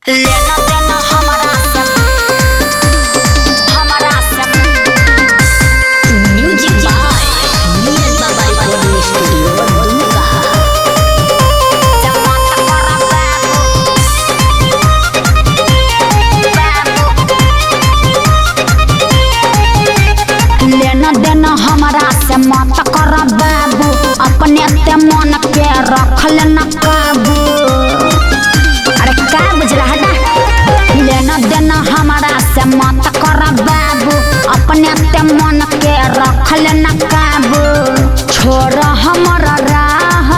लेना देना हमारा सब म्यूजिक बाय नीरज बाबा रिकॉर्डिंग स्टूडियो दुमका जमात करा बाबू लेना देना हमारा से मत कर बाबू अपने ते मन के रख लेना काबू। लेना देना हमारा से मत कर बाबू अपने ते मन के रख लेना काबू। छोड़ हमारा राह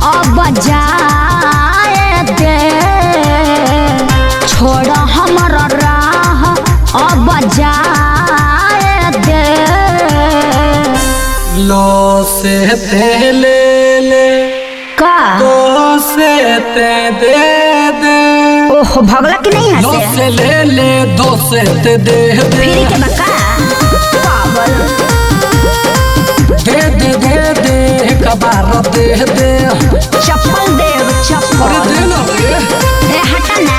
अब जाए दे, छोड़ हमारा राह अब जाए दे। लो से ते ले का तो से ते दे दे। ओहो भगला कि नहीं लो हंसे से ले दो से ते दे दे। फिर के बका पागल दे दे दे दे कबार दे दे। चप्पल दे चप्पल। अरे दे ना रे। ए हटा ना।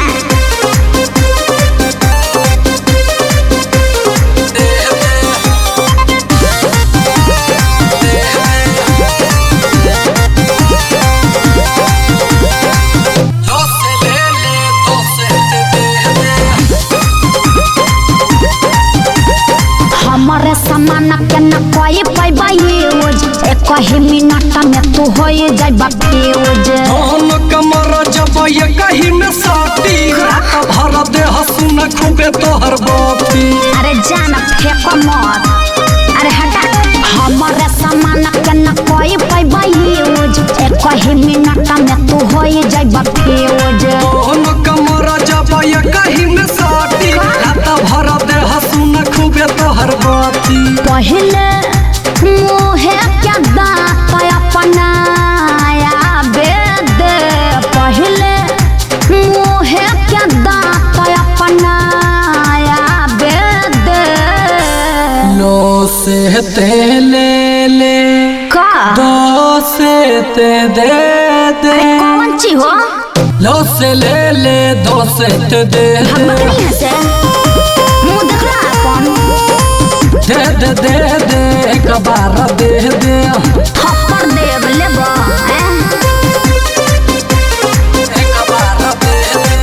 हमारे सामान के न कोई पैबा यूज एक ही मिनट में तू हो जाइबा फ्यूज। धन कमर जब ये कहीं में साथी रात भर दे हंसुन खूबे तोहर बाती। अरे जाना फेंको मत अरे हटा। हमारे सामान के न कोई पैबा यूज एक ही मिनट में तू हो जाइबा फ्यूज। धन कमर जब ये कहीं में साथी रात भर दे हंसुन खूबे तोहर बाती। पहले मुहे क्या दांत अपना दे, पहले मुहे क्या दांत अपना दे। लो से ते ले का दो से ते दे दे। कौन ची हो लो से ले दो से ते दे भगवान दे। नहीं से मुंह देख रहा कौन दे दे दे दे कबार दे दे। थप्पड़ देव लेबो कबार दे दे।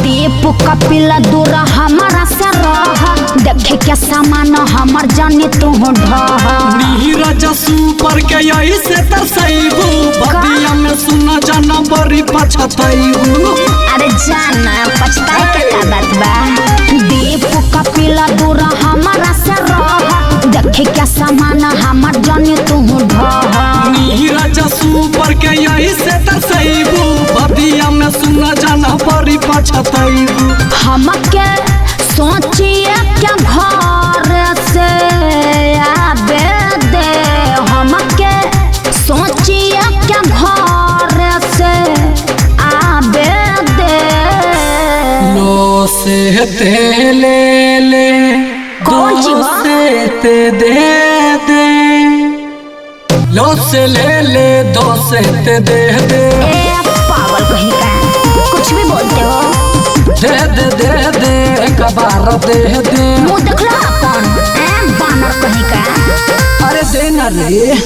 दीप कपिल दूर हमारा से रह देखे के सामान हमर जानी तू ढह। नीरज सुपर के यही से तरसैबू बदिया में सुना जाना बड़ी पछतैबू। अरे जाना पछताए के का बात बा। दीप कपिल दूर हमारा से रह देखे के सामान हमर जानी तू ढह। नीरज सुपर के यही से तरसैबू बदिया में सुना जाना बड़ी पछतैबू। हमके सोचिए क्या घर से आबे दे, हमके सोचिए क्या घर से आबे दे। लो से ते ले कौन दो ची बा? से ते दे दे। लो से ले दो से ते दे दे। ए पागल कहीं का कुछ भी बोलते हो। दे दे दे दे कबार दे दे। मुंह देख लो अपन बानर कहीं का। अरे दे ना रे।